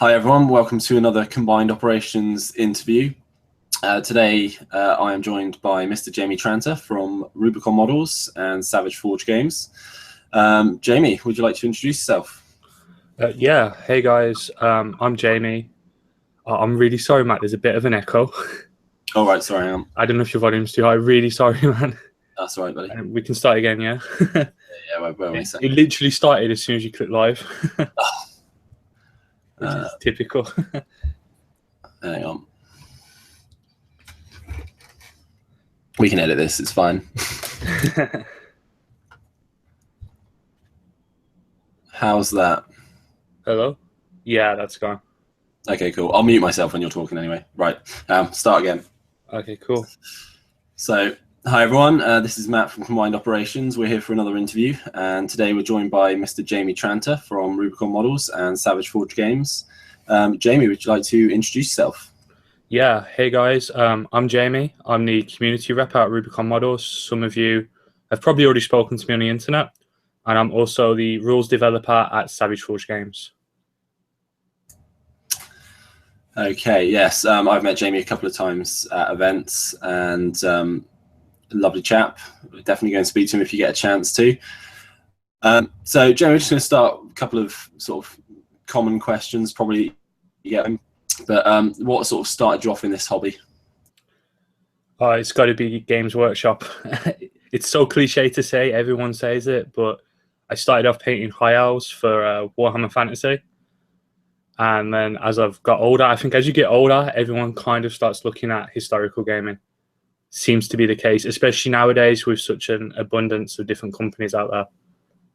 Hi everyone, welcome to another Combined Operations interview. Today I am joined by Mr. Jamie Tranter from Rubicon Models and Savage Forge Games. Jamie, would you like to introduce yourself? Yeah, hey guys, I'm Jamie. I'm really sorry, Matt, there's a bit of an echo. All right, sorry, I don't know if your volume's too high. Really sorry, man. that's all right, buddy. We can start again, yeah? Yeah, wait a it, second. it literally started as soon as you click live, which is typical. Hang on. We can edit this, it's fine. How's that? Hello? Yeah, that's gone. Okay, cool. I'll mute myself when you're talking anyway. Right, start again. Okay, cool. So, hi everyone, this is Matt from Combined Operations. We're here for another interview, and today we're joined by Mr. Jamie Tranter from Rubicon Models and Savage Forge Games. Jamie, would you like to introduce yourself? Yeah, hey guys, I'm Jamie. I'm the community rep at Rubicon Models. Some of you have probably already spoken to me on the internet, and I'm also the rules developer at Savage Forge Games. Okay, yes, I've met Jamie a couple of times at events, and lovely chap. We're definitely going to speak to him if you get a chance to. So, Jamie, we're just going to start a couple of sort of common questions, probably you get them. But what sort of started you off in this hobby? It's got to be Games Workshop. It's so cliche to say, everyone says it, but I started off painting high owls for Warhammer Fantasy. And then as I've got older, I think as you get older, everyone kind of starts looking at historical gaming. Seems to be the case, especially nowadays with such an abundance of different companies out there,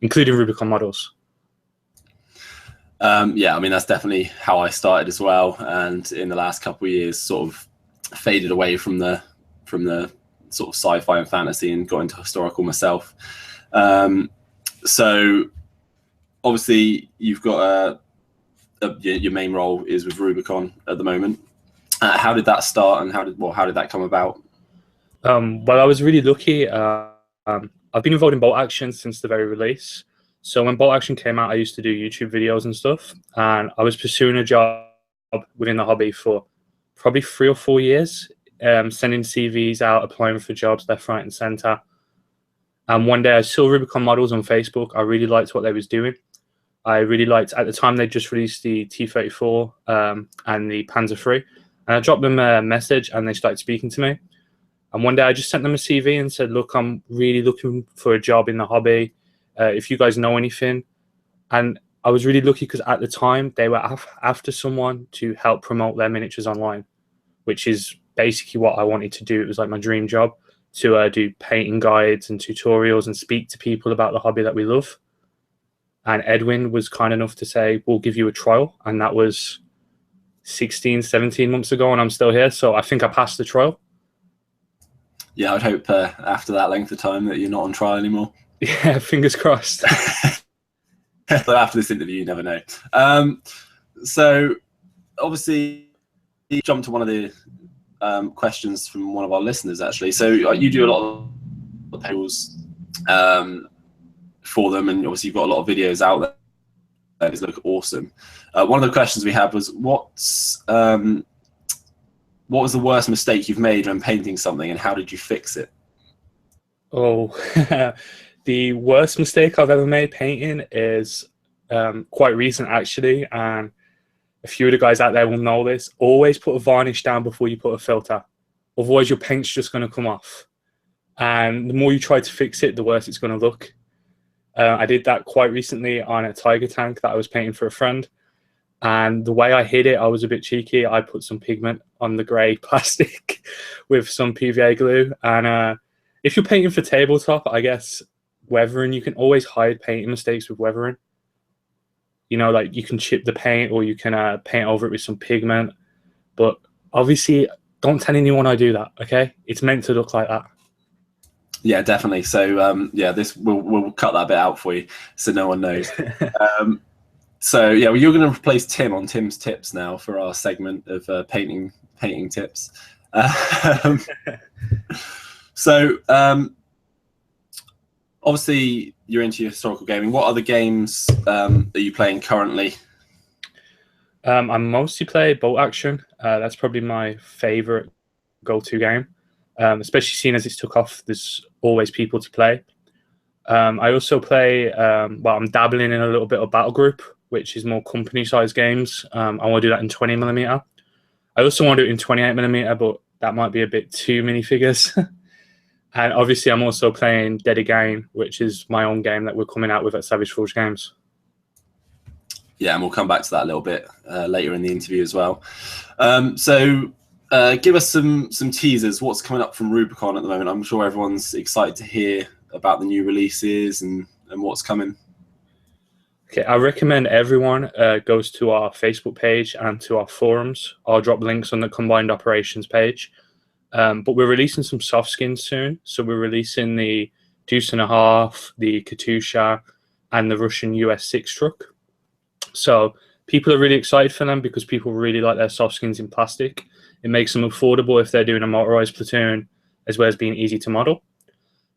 including Rubicon Models. Yeah, I mean, that's definitely how I started as well. And in the last couple of years, sort of faded away from the sort of sci-fi and fantasy and got into historical myself. So obviously you've got your main role is with Rubicon at the moment. How did that start, and how did that come about? Well, I was really lucky. I've been involved in Bolt Action since the very release. So when Bolt Action came out, I used to do YouTube videos and stuff, and I was pursuing a job within the hobby for probably 3 or 4 years, sending CVs out, applying for jobs left, right, and center. And one day I saw Rubicon Models on Facebook. I really liked what they was doing. I really liked, at the time, they just released the T-34 and the Panzer III. And I dropped them a message, and they started speaking to me. And one day I just sent them a CV and said, look, I'm really looking for a job in the hobby. If you guys know anything. And I was really lucky because at the time they were after someone to help promote their miniatures online, which is basically what I wanted to do. It was like my dream job to do painting guides and tutorials and speak to people about the hobby that we love. And Edwin was kind enough to say, we'll give you a trial. And that was 16, 17 months ago, and I'm still here. So I think I passed the trial. Yeah, I'd hope after that length of time that you're not on trial anymore. Yeah, fingers crossed. But after this interview, you never know. So obviously, you jumped to one of the questions from one of our listeners, actually. So you do a lot of panels for them, and obviously you've got a lot of videos out there that look awesome. One of the questions we had was, what was the worst mistake you've made when painting something, and how did you fix it? Oh, the worst mistake I've ever made painting is quite recent, actually. And a few of the guys out there will know this. Always put a varnish down before you put a filter. Otherwise, your paint's just going to come off. And the more you try to fix it, the worse it's going to look. I did that quite recently on a tiger tank that I was painting for a friend. And the way I hid it, I was a bit cheeky. I put some pigment on the grey plastic with some PVA glue. And if you're painting for tabletop, I guess weathering, you can always hide painting mistakes with weathering. You know, like you can chip the paint, or you can paint over it with some pigment. But obviously, don't tell anyone I do that, okay? It's meant to look like that. Yeah, definitely. So yeah, we'll cut that bit out for you so no one knows. So yeah, well, you're going to replace Tim on Tim's Tips now for our segment of painting tips. So obviously you're into historical gaming. What other games are you playing currently? I mostly play Bolt Action. That's probably my favorite go-to game, especially seeing as it's took off. There's always people to play. I also play. Well, I'm dabbling in a little bit of Battle Group, which is more company-sized games. I want to do that in 20mm. I also want to do it in 28mm, but that might be a bit too many figures. And obviously, I'm also playing Dead Again, which is my own game that we're coming out with at Savage Forge Games. Yeah, and we'll come back to that a little bit later in the interview as well. So give us some teasers. What's coming up from Rubicon at the moment? I'm sure everyone's excited to hear about the new releases and what's coming. Okay, I recommend everyone goes to our Facebook page and to our forums. I'll drop links on the Combined Operations page. But we're releasing some soft skins soon. So we're releasing the Deuce and a Half, the Katusha, and the Russian US-6 truck. So people are really excited for them because people really like their soft skins in plastic. It makes them affordable if they're doing a motorized platoon, as well as being easy to model.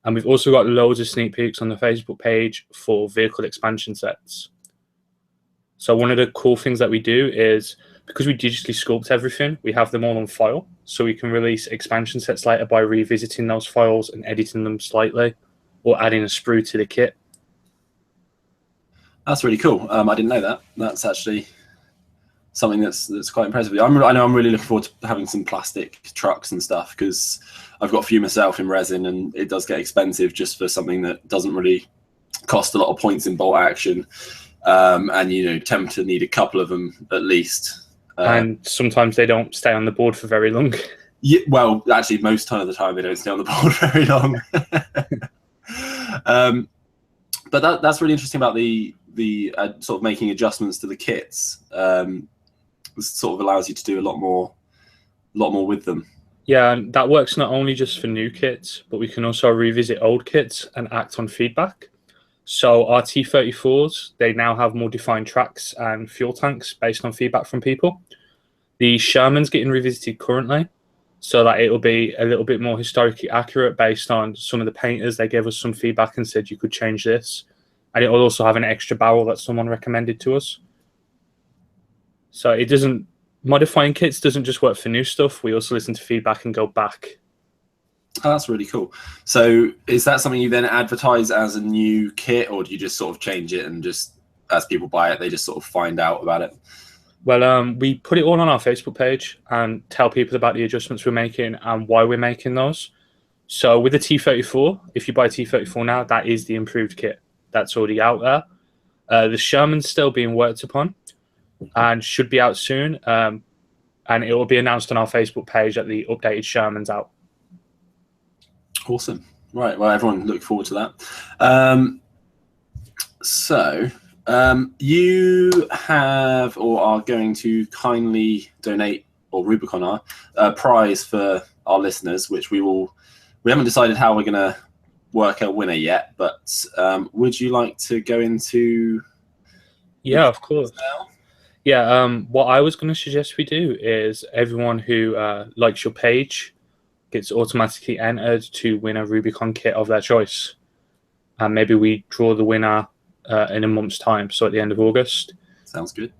And we've also got loads of sneak peeks on the Facebook page for vehicle expansion sets. So one of the cool things that we do is, because we digitally sculpt everything, we have them all on file. So we can release expansion sets later by revisiting those files and editing them slightly, or adding a sprue to the kit. That's really cool. I didn't know that. That's actually something that's quite impressive. I know I'm really looking forward to having some plastic trucks and stuff, because I've got a few myself in resin, and it does get expensive just for something that doesn't really cost a lot of points in Bolt Action. And you tend to need a couple of them at least. And sometimes they don't stay on the board for very long. Yeah, well, actually, most of the time they don't stay on the board very long. But that's really interesting about the sort of making adjustments to the kits. Sort of allows you to do a lot more with them. Yeah, and that works not only just for new kits, but we can also revisit old kits and act on feedback. So our T-34s, they now have more defined tracks and fuel tanks based on feedback from people. The Sherman's getting revisited currently, so that it'll be a little bit more historically accurate based on some of the painters. They gave us some feedback and said you could change this. And it will also have an extra barrel that someone recommended to us. So it doesn't, modifying kits doesn't just work for new stuff. We also listen to feedback and go back. Oh, that's really cool. So is that something you then advertise as a new kit, or do you just sort of change it and just, as people buy it, they just sort of find out about it? Well, we put it all on our Facebook page and tell people about the adjustments we're making and why we're making those. So with the T-34, if you buy a T-34 now, that is the improved kit. That's already out there. The Sherman's still being worked upon and should be out soon. And it will be announced on our Facebook page that the updated Sherman's out. Awesome. Right. Well, everyone look forward to that. So you have, or are going to kindly donate, or Rubicon are, a prize for our listeners, which we haven't decided how we're going to work a winner yet, but would you like to go into? Yeah, of course. Now? Yeah. What I was going to suggest we do is everyone who likes your page gets automatically entered to win a Rubicon kit of their choice. And maybe we draw the winner in a month's time, so at the end of August. Sounds good.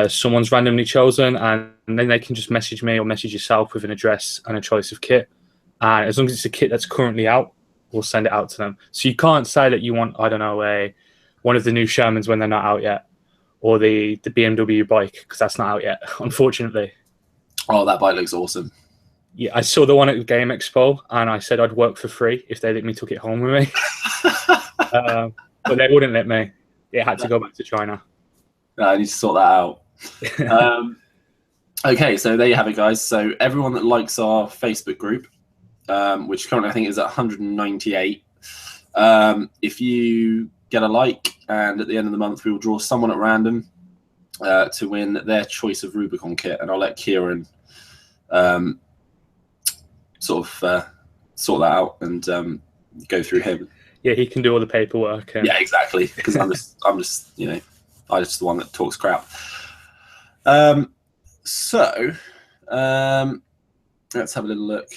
Someone's randomly chosen, and then they can just message me or message yourself with an address and a choice of kit. And as long as it's a kit that's currently out, we'll send it out to them. So you can't say that you want, I don't know, one of the new Shermans when they're not out yet, or the BMW bike, because that's not out yet, unfortunately. Oh, that bike looks awesome. Yeah, I saw the one at the Game Expo, and I said I'd work for free if they let me took it home with me. But they wouldn't let me. It had to go back to China. I need to sort that out. Okay, so there you have it, guys. So everyone that likes our Facebook group, which currently I think is at 198, if you get a like, and at the end of the month we will draw someone at random to win their choice of Rubicon kit, and I'll let Kieran sort that out and go through him. Yeah, he can do all the paperwork. Yeah, exactly. Because I'm just I'm just the one that talks crap. So let's have a little look.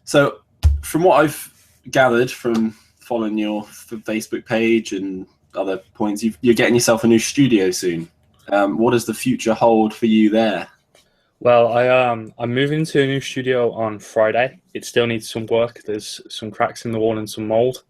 So from what I've gathered from following your Facebook page and other points, you're getting yourself a new studio soon. What does the future hold for you there? Well, I'm moving into a new studio on Friday. It still needs some work. There's some cracks in the wall and some mold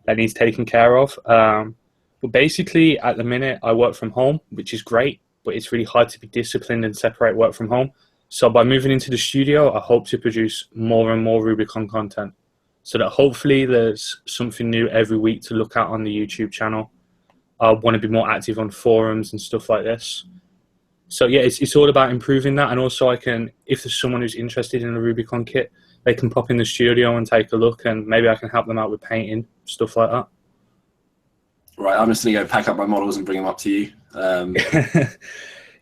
that needs taken care of. But basically, at the minute, I work from home, which is great, but it's really hard to be disciplined and separate work from home. So by moving into the studio, I hope to produce more and more Rubicon content, so that hopefully there's something new every week to look at on the YouTube channel. I want to be more active on forums and stuff like this. So yeah, it's all about improving that, and also I can, if there's someone who's interested in a Rubicon kit, they can pop in the studio and take a look, and maybe I can help them out with painting, stuff like that. Right, I'm just gonna go pack up my models and bring them up to you.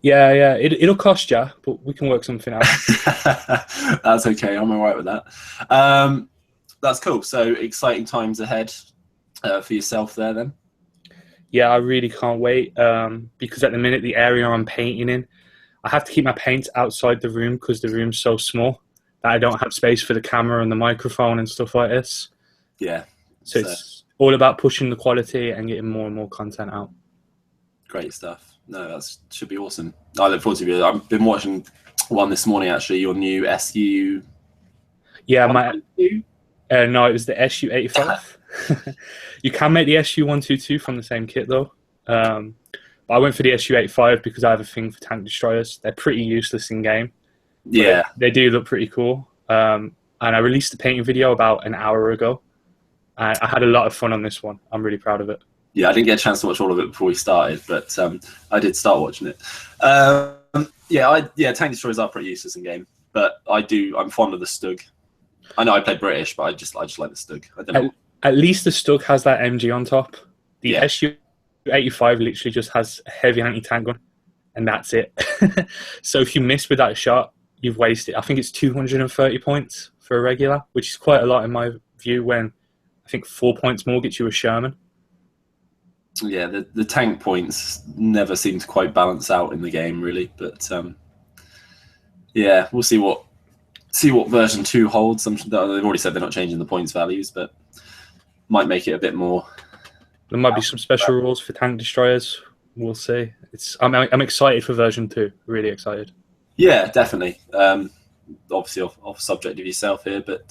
Yeah, it'll cost you, but we can work something out. That's okay. I'm all right with that. That's cool. So exciting times ahead for yourself there, then. Yeah, I really can't wait, because at the minute, the area I'm painting in, I have to keep my paints outside the room because the room's so small that I don't have space for the camera and the microphone and stuff like this. Yeah. So it's all about pushing the quality and getting more and more content out. Great stuff. No, that should be awesome. I look forward to it. I've been watching one this morning, actually, your new SU. Yeah, no, it was the SU-85. You can make the SU-122 from the same kit, though. But I went for the SU-85 because I have a thing for tank destroyers. They're pretty useless in game. Yeah. They do look pretty cool. And I released the painting video about an hour ago. I had a lot of fun on this one. I'm really proud of it. Yeah, I didn't get a chance to watch all of it before we started, but I did start watching it. Tank destroyers are pretty useless in game, but I'm fond of the Stug. I know I play British, but I just like the Stug. I don't know. At least the Stug has that MG on top. The SU-85 literally just has a heavy anti-tank gun, and that's it. So if you miss with that shot, you've wasted. I think it's 230 points for a regular, which is quite a lot in my view, when I think 4 points more gets you a Sherman. Yeah, the tank points never seem to quite balance out in the game, really. But yeah, we'll see what version 2 holds. They've already said they're not changing the points values, but might make it a bit more. There might be some special rules for tank destroyers. We'll see. I'm excited for version 2. Really excited. Yeah, definitely. Obviously off subject of yourself here, but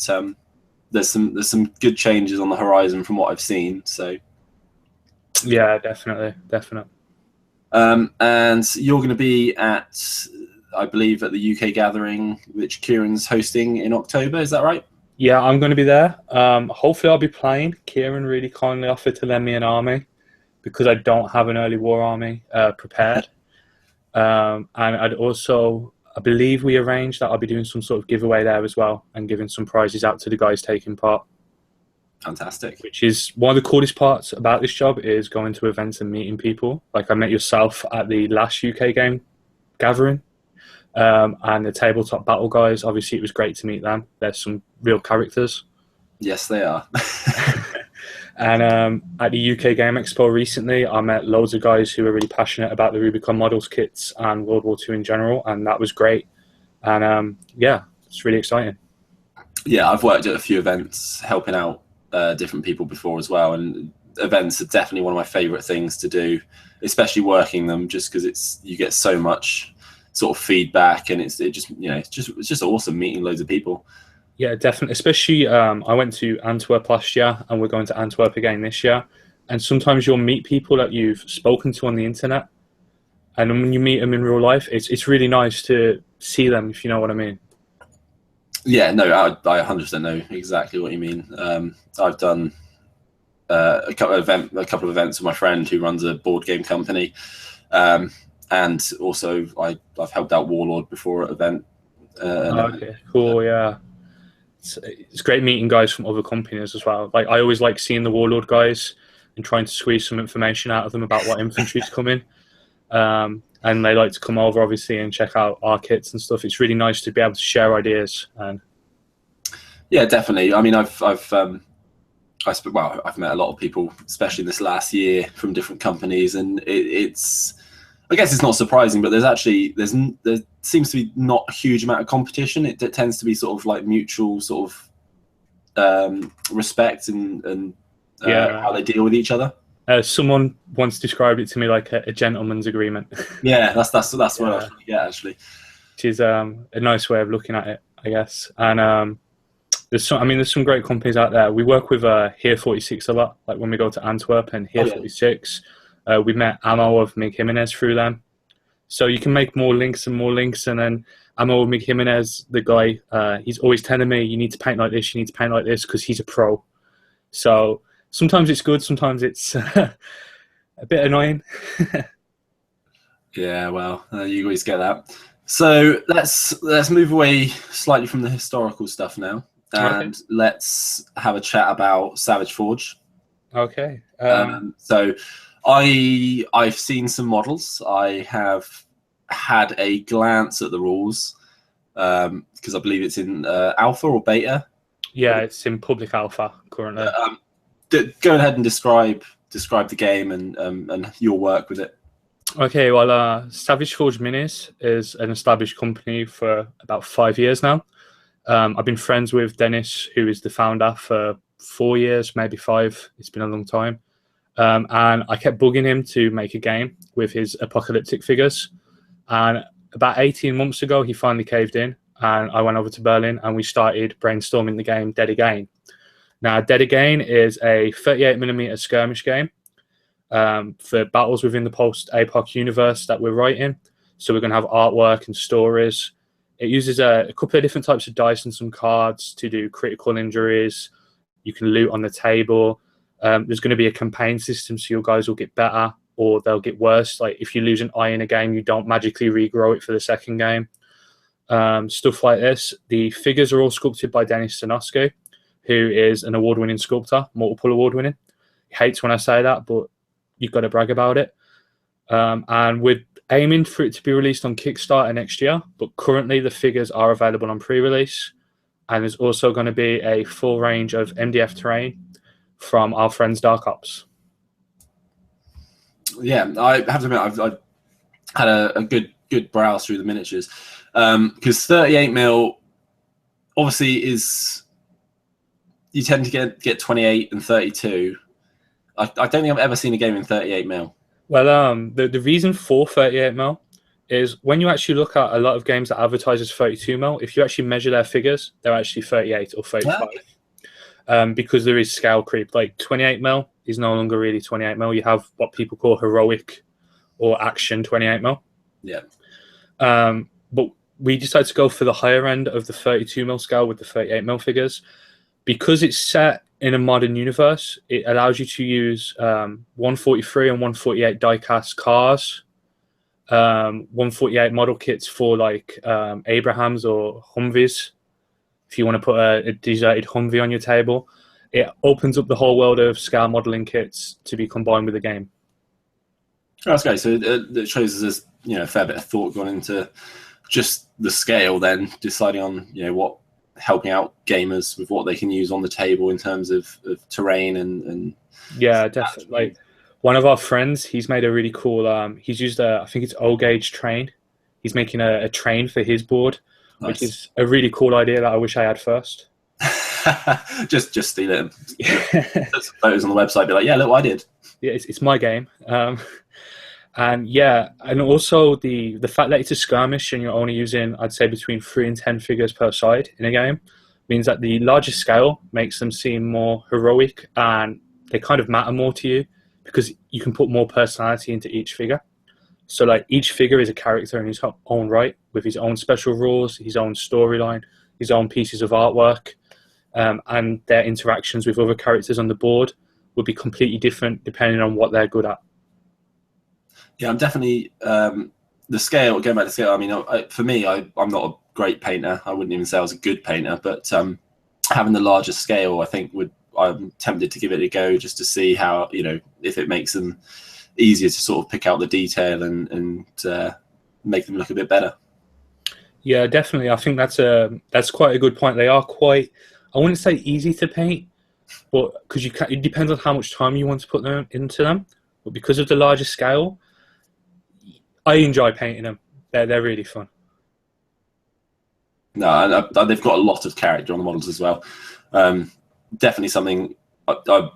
there's some good changes on the horizon from what I've seen. So yeah, definitely. And you're going to be at, I believe, at the UK gathering, which Kieran's hosting in October. Is that right? Yeah, I'm going to be there. Hopefully I'll be playing. Kieran really kindly offered to lend me an army because I don't have an early war army prepared. And I believe we arranged that I'll be doing some sort of giveaway there as well and giving some prizes out to the guys taking part. Fantastic. Which is one of the coolest parts about this job, is going to events and meeting people. Like I met yourself at the last UK game gathering, and the tabletop battle guys. Obviously, it was great to meet them. They're some real characters. Yes, they are. And at the UK Game Expo recently, I met loads of guys who are really passionate about the Rubicon models kits and World War II in general, and that was great. And yeah, it's really exciting. Yeah, I've worked at a few events helping out different people before as well, and events are definitely one of my favorite things to do, especially working them, just because you get so much sort of feedback, and it's just awesome meeting loads of people. Yeah, definitely. Especially I went to Antwerp last year, and we're going to Antwerp again this year, and sometimes you'll meet people that you've spoken to on the internet, and when you meet them in real life, it's really nice to see them, if you know what I mean. Yeah, no, I 100% know exactly what you mean. I've done a couple of events with my friend who runs a board game company, and also I've helped out Warlord before at event. Okay, cool. Yeah, it's great meeting guys from other companies as well. Like I always like seeing the Warlord guys and trying to squeeze some information out of them about what infantry's coming. And they like to come over, obviously, and check out our kits and stuff. It's really nice to be able to share ideas. And yeah, definitely. I mean, I've met a lot of people, especially in this last year, from different companies, and it's I guess it's not surprising, but there seems to be not a huge amount of competition. It tends to be sort of like mutual sort of respect and how they deal with each other. Someone once described it to me like a gentleman's agreement. Yeah, that's what I was Yeah, trying to get actually. which is a nice way of looking at it, I guess. And there's some great companies out there. We work with Here 46 a lot. Like when we go to Antwerp and Here Oh yeah. 46, we met Amo of Mig Jimenez through them. So you can make more links and more links, and then Amo of Mig Jimenez, the guy, he's always telling me you need to paint like this, you need to paint like this, because he's a pro. So sometimes it's good, sometimes it's a bit annoying. Yeah, well, you always get that. So let's move away slightly from the historical stuff now, and Okay. let's have a chat about Savage Forge. Okay. So I've seen some models. I have had a glance at the rules because I believe it's in alpha or beta. Yeah, it's in public alpha currently. Go ahead and describe the game and your work with it. Okay, well, Savage Forge Minis is an established company for about 5 years now. I've been friends with Dennis, who is the founder, for 4 years, maybe 5. It's been a long time. And I kept bugging him to make a game with his apocalyptic figures. And about 18 months ago, he finally caved in. And I went over to Berlin and we started brainstorming the game Dead Again. Now, Dead Again is a 38mm skirmish game for battles within the post-APOC universe that we're writing. So we're going to have artwork and stories. It uses a couple of different types of dice and some cards to do critical injuries. You can loot on the table. There's going to be a campaign system, so your guys will get better or they'll get worse. Like if you lose an eye in a game, you don't magically regrow it for the second game. Stuff like this. The figures are all sculpted by Dennis Sanosko, who is an award-winning sculptor, multiple award-winning. He hates when I say that, but you've got to brag about it. And we're aiming for it to be released on Kickstarter next year, but currently the figures are available on pre-release. And there's also going to be a full range of MDF terrain from our friends Dark Ops. Yeah, I have to admit, I've had a good browse through the miniatures because 38mm obviously is, you tend to get 28 and 32. I don't think I've ever seen a game in 38mm. Well, the reason for 38mm is when you actually look at a lot of games that advertise as 32mm, if you actually measure their figures, they're actually 38 or 35. Because there is scale creep. Like 28mm is no longer really 28mm. You have what people call heroic or action 28mm. Yeah. But we decided to go for the higher end of the 32mm scale with the 38mm figures. Because it's set in a modern universe, it allows you to use 143 and 148 die-cast cars, 148 model kits for like Abrahams or Humvees. If you want to put a deserted Humvee on your table, it opens up the whole world of scale modeling kits to be combined with the game. That's great. So it shows there's a fair bit of thought gone into just the scale, then deciding on what helping out gamers with what they can use on the table in terms of terrain and yeah, definitely. Like one of our friends, he's made a really cool. He's used I think it's O gauge train. He's making a train for his board. Nice. Which is a really cool idea that I wish I had first. just steal it. Put some photos on the website. Be like, yeah, look what I did. Yeah, it's my game. And yeah, and also the fact that it's a skirmish and you're only using, I'd say, between 3 and 10 figures per side in a game means that the larger scale makes them seem more heroic and they kind of matter more to you because you can put more personality into each figure. So like each figure is a character in his own right with his own special rules, his own storyline, his own pieces of artwork, and their interactions with other characters on the board would be completely different depending on what they're good at. Yeah, I'm definitely the scale. Going back to scale, I mean, for me, I'm not a great painter. I wouldn't even say I was a good painter, but having the larger scale, I think I'm tempted to give it a go just to see how if it makes them easier to sort of pick out the detail and make them look a bit better. Yeah, definitely. I think that's quite a good point. They are quite, I wouldn't say easy to paint, but because it depends on how much time you want to put them into them. But because of the larger scale, I enjoy painting them. They're really fun. No, and they've got a lot of character on the models as well. Definitely something.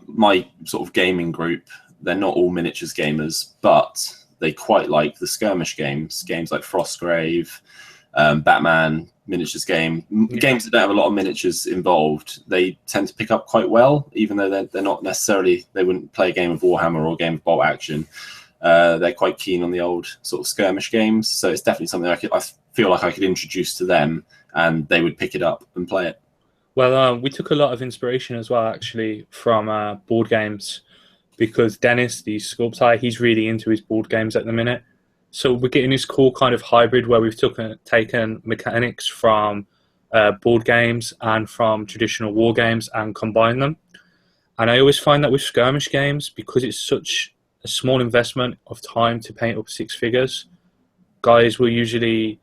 My sort of gaming group, they're not all miniatures gamers, but they quite like the skirmish games like Frostgrave, Batman miniatures games that don't have a lot of miniatures involved. They tend to pick up quite well, even though they're not necessarily, they wouldn't play a game of Warhammer or a game of Bolt Action. They're quite keen on the old sort of skirmish games, so it's definitely something I feel like I could introduce to them, and they would pick it up and play it. Well, we took a lot of inspiration as well, actually, from board games, because Dennis, the sculptor, he's really into his board games at the minute. So we're getting this cool kind of hybrid where we've taken mechanics from board games and from traditional war games and combined them. And I always find that with skirmish games, because it's such a small investment of time to paint up 6 figures, guys will usually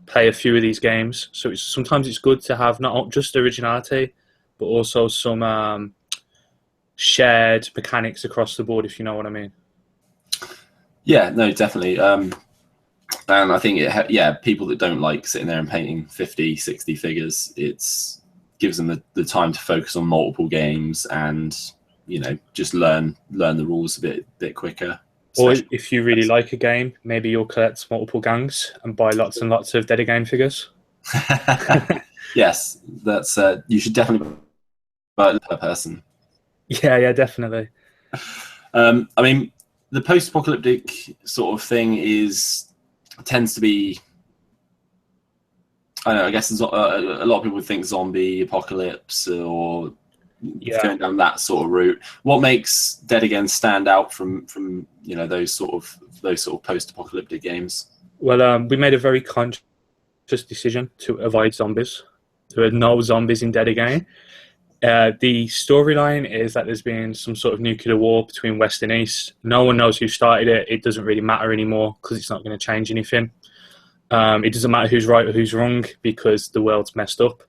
play a few of these games. So sometimes it's good to have not just originality, but also some shared mechanics across the board, if you know what I mean. Yeah, no, definitely. And I think, people that don't like sitting there and painting 50, 60 figures, it gives them the time to focus on multiple games and, just learn the rules a bit quicker. Or if you really like a game, maybe you'll collect multiple gangs and buy lots and lots of Dedicain figures. Yes, that's you should definitely buy it per person. Yeah, definitely. I mean, the post-apocalyptic sort of thing tends to be, I don't know, I guess a lot of people would think zombie apocalypse or going down that sort of route. What makes Dead Again stand out from those sort of post-apocalyptic games? Well, we made a very conscious decision to avoid zombies. There are no zombies in Dead Again. The storyline is that there's been some sort of nuclear war between West and East. No one knows who started it. It doesn't really matter anymore because it's not going to change anything. It doesn't matter who's right or who's wrong because the world's messed up.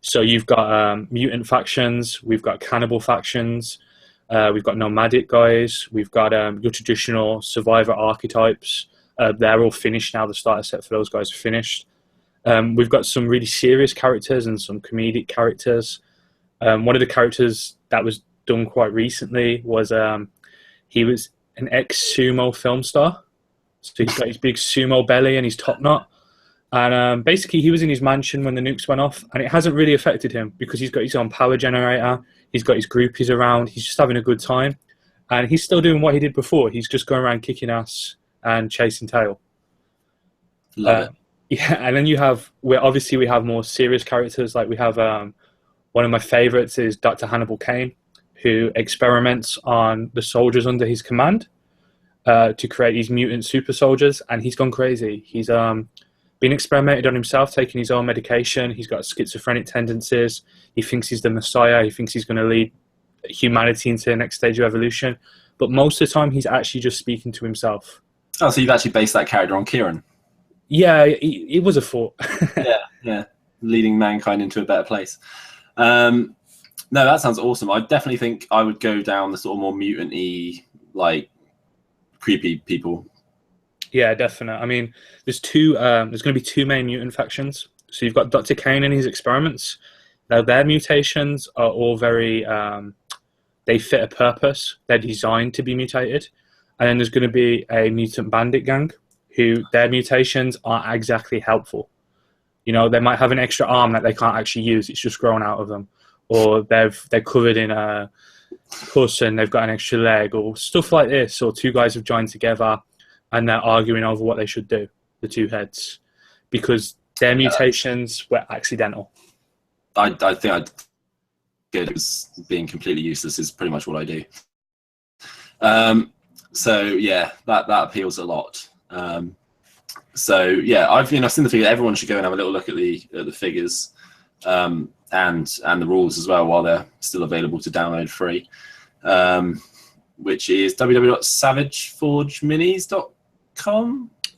So you've got mutant factions, we've got cannibal factions, we've got nomadic guys, we've got your traditional survivor archetypes. They're all finished now. The starter set for those guys are finished. We've got some really serious characters and some comedic characters. One of the characters that was done quite recently was he was an ex-sumo film star. So he's got his big sumo belly and his top knot. And basically he was in his mansion when the nukes went off, and it hasn't really affected him because he's got his own power generator. He's got his groupies around. He's just having a good time. And he's still doing what he did before. He's just going around kicking ass and chasing tail. Love it. Yeah, and then we have more serious characters. Like we have one of my favorites is Dr. Hannibal Cain, who experiments on the soldiers under his command to create these mutant super soldiers, and he's gone crazy. He's been experimented on himself, taking his own medication. He's got schizophrenic tendencies. He thinks he's the Messiah. He thinks he's going to lead humanity into the next stage of evolution. But most of the time, he's actually just speaking to himself. Oh, so you've actually based that character on Kieran? Yeah, it was a thought. yeah. Leading mankind into a better place. No, that sounds awesome. I definitely think I would go down the sort of more mutant-y, like, creepy people. Yeah, definitely. I mean, there's going to be 2 main mutant factions. So you've got Dr. Cain and his experiments. Now, their mutations are all very, they fit a purpose. They're designed to be mutated. And then there's going to be a mutant bandit gang who their mutations aren't exactly helpful. They might have an extra arm that they can't actually use. It's just grown out of them. Or they're covered in a pus and they've got an extra leg or stuff like this. Or 2 guys have joined together and they're arguing over what they should do, the 2 heads, because their mutations were accidental. I think I'd good as being completely useless is pretty much what I do. So yeah, that appeals a lot. So yeah, I've seen the figure. Everyone should go and have a little look at the figures and the rules as well while they're still available to download free, which is www.savageforgeminis.com.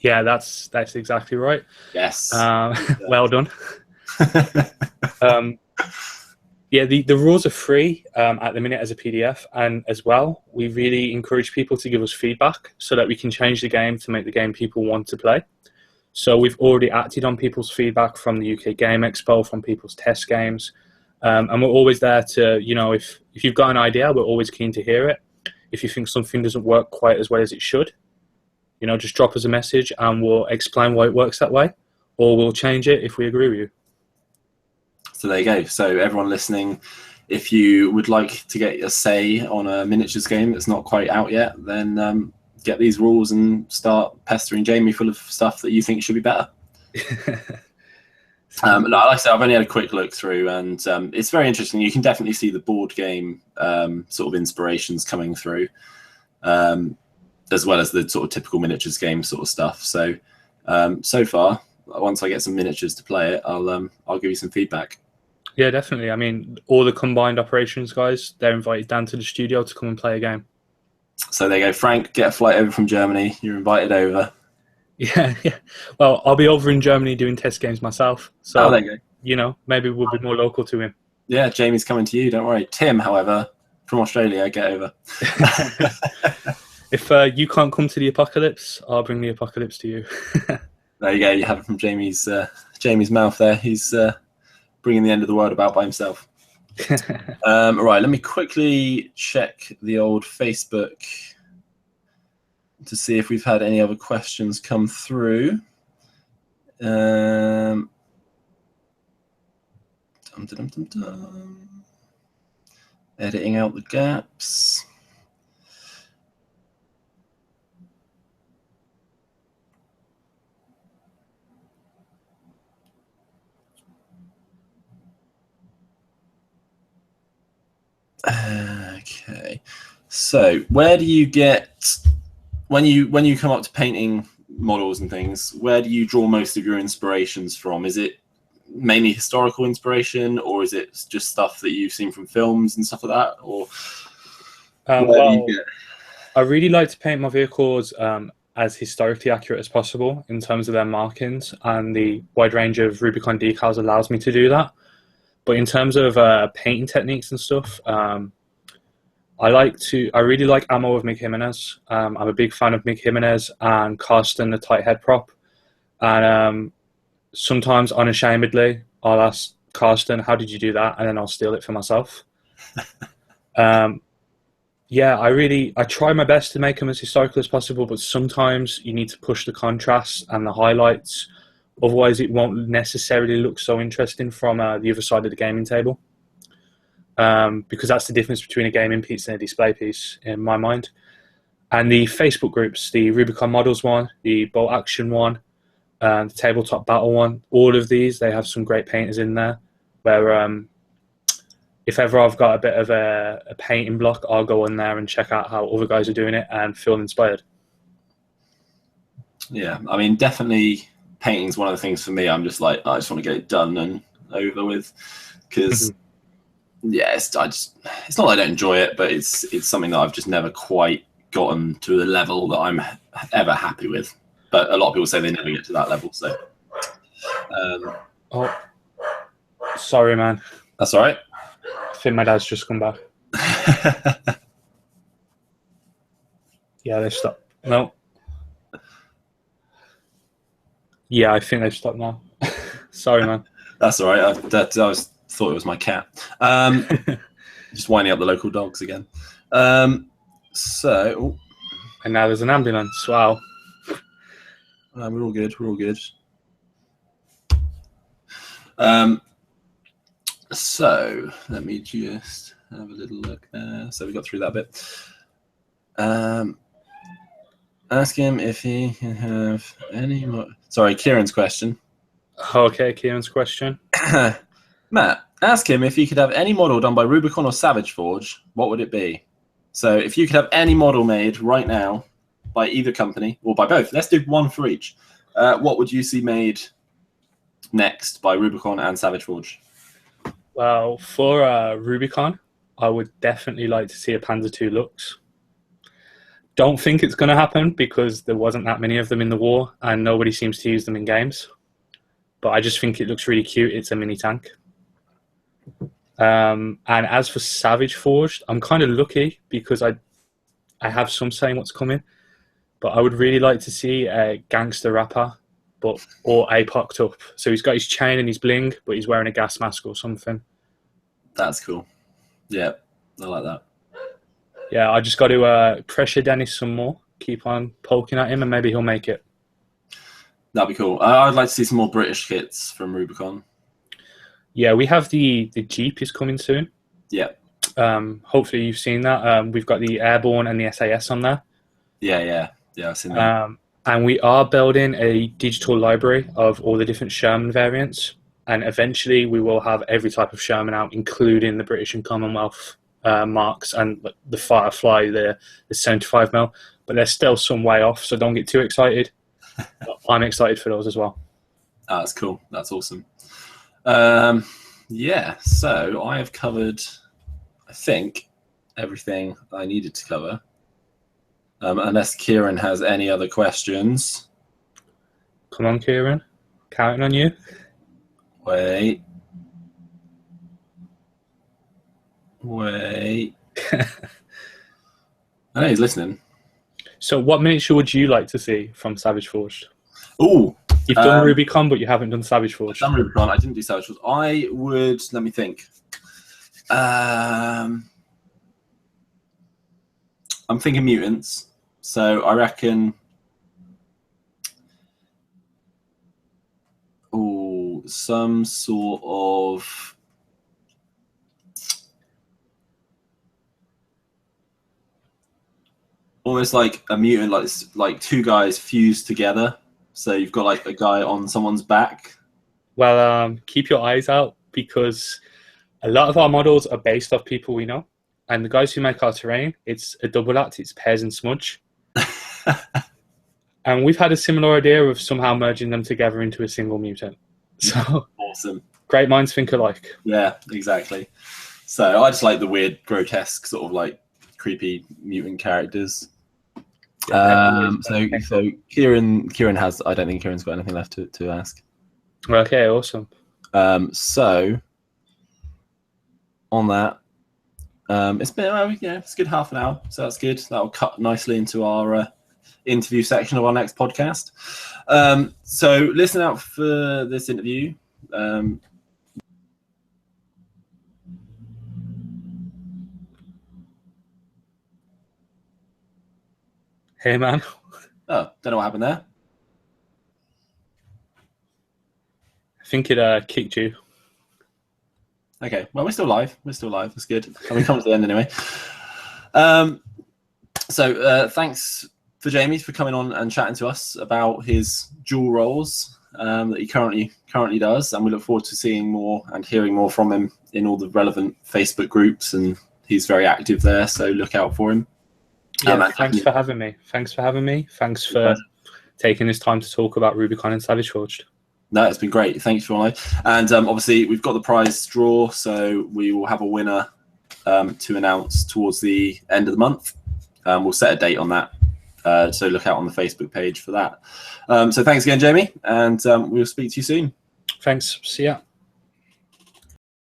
Yeah, that's exactly right. Yes. Well done. Yeah, the rules are free at the minute as a PDF, and as well, we really encourage people to give us feedback so that we can change the game to make the game people want to play. So we've already acted on people's feedback from the UK Game Expo, from people's test games, and we're always there to, if you've got an idea, we're always keen to hear it. if you think something doesn't work quite as well as it should. You know, just drop us a message and we'll explain why it works that way, or we'll change it if we agree with you. So there you go. So everyone listening, if you would like to get a say on a miniatures game that's not quite out yet, then get these rules and start pestering Jamie full of stuff that you think should be better. Like I said, I've only had a quick look through, and it's very interesting. You can definitely see the board game sort of inspirations coming through, as well as the sort of typical miniatures game sort of stuff. So so far, once I get some miniatures to play it, I'll give you some feedback. Yeah, definitely. I mean, all the combined operations guys, they're invited down to the studio to come and play a game. So there you go, Frank. Get a flight over from Germany. You're invited over. Yeah. Well, I'll be over in Germany doing test games myself. So, there you go. You know, maybe we'll be more local to him. Yeah, Jamie's coming to you. Don't worry. Tim, however, from Australia, get over. If you can't come to the apocalypse, I'll bring the apocalypse to you. There you go. You have it from Jamie's mouth there. He's bringing the end of the world about by himself. Right, let me quickly check the old Facebook to see if we've had any other questions come through. Editing out the gaps. Okay, so where do you get when you come up to painting models and things? Where do you draw most of your inspirations from? Is it mainly historical inspiration, or is it just stuff that you've seen from films and stuff like that? Or well, I really like to paint my vehicles as historically accurate as possible in terms of their markings, and the wide range of Rubicon decals allows me to do that. But in terms of painting techniques and stuff, I really like Ammo of Mick Jimenez. I'm a big fan of Mick Jimenez and Karsten, the tight head prop. And sometimes, unashamedly, I'll ask Karsten, how did you do that? And then I'll steal it for myself. Yeah, I try my best to make them as historical as possible, but sometimes you need to push the contrast and the highlights. Otherwise, it won't necessarily look so interesting from the other side of the gaming table. Because that's the difference between a gaming piece and a display piece, in my mind. And the Facebook groups, the Rubicon Models one, the Bolt Action one, the Tabletop Battle one, all of these, they have some great painters in there. Where if ever I've got a bit of a painting block, I'll go in there and check out how other guys are doing it and feel inspired. Yeah, I mean, definitely painting's one of the things for me. I'm just like, I just want to get it done and over with, because yeah, it's not that I don't enjoy it, but it's something that I've just never quite gotten to the level that I'm ever happy with. But a lot of people say they never get to that level. So, oh, sorry, man. That's all right. I think my dad's just come back. Yeah, they stopped. No. Yeah, I think they've stopped now. Sorry, man. That's all right. I thought it was my cat. Just winding up the local dogs again. So, and now there's an ambulance. Wow. We're all good. We're all good. So let me just have a little look there. So we got through that bit. Ask him if he can have any more. Sorry, Kieran's question. Okay, Kieran's question. Matt, ask him if he could have any model done by Rubicon or Savage Forge, what would it be? So if you could have any model made right now by either company, or by both, let's do one for each. What would you see made next by Rubicon and Savage Forge? Well, for Rubicon, I would definitely like to see a Panzer II Lux. Don't think it's going to happen because there wasn't that many of them in the war and nobody seems to use them in games. But I just think it looks really cute. It's a mini tank. And as for Savage Forged, I'm kind of lucky because I have some saying what's coming. But I would really like to see a gangster rapper, or APOC'd up. So he's got his chain and his bling, but he's wearing a gas mask or something. That's cool. Yeah, I like that. Yeah, I just got to pressure Dennis some more, keep on poking at him, and maybe he'll make it. That'd be cool. I'd like to see some more British kits from Rubicon. Yeah, we have the Jeep is coming soon. Yeah. Hopefully you've seen that. We've got the Airborne and the SAS on there. Yeah, I've seen that. And we are building a digital library of all the different Sherman variants. And eventually we will have every type of Sherman out, including the British and Commonwealth marks and the Firefly, the 75mm. But they're still some way off, so don't get too excited. I'm excited for those as well. Oh, that's cool. That's awesome. Yeah, so I have covered, I think, everything I needed to cover. Unless Kieran has any other questions. Come on, Kieran. Counting on you. Wait. I know he's listening. So what miniature would you like to see from Savage Forged? Oh, you've done Rubicon, but you haven't done Savage Forged. I've done Rubicon. I didn't do Savage Forged. I would, let me think. I'm thinking mutants. So I reckon, some sort of almost like a mutant, like two guys fused together. So you've got like a guy on someone's back. Well, keep your eyes out, because a lot of our models are based off people we know. And the guys who make our terrain, it's a double act, it's Pairs and Smudge. And we've had a similar idea of somehow merging them together into a single mutant. So awesome. Great minds think alike. Yeah, exactly. So I just like the weird, grotesque, sort of like creepy mutant characters. So Kieran has, I don't think Kieran's got anything left to ask. Okay, awesome. So on that, it's been it's a good half an hour, so that's good. That'll cut nicely into our interview section of our next podcast. So listen out for this interview. Hey, man. Oh, don't know what happened there. I think it kicked you. Okay, well, we're still live. That's good. And we come to the end anyway. So thanks for Jamie for coming on and chatting to us about his dual roles that he currently does, and we look forward to seeing more and hearing more from him in all the relevant Facebook groups, and he's very active there, so look out for him. Yeah, thanks for having me. Thanks for taking this time to talk about Rubicon and Savage Forged. No, it's been great. Thanks for online. And obviously we've got the prize draw, so we will have a winner to announce towards the end of the month. We'll set a date on that, so look out on the Facebook page for that. So thanks again, Jamie, and we'll speak to you soon. Thanks. See ya.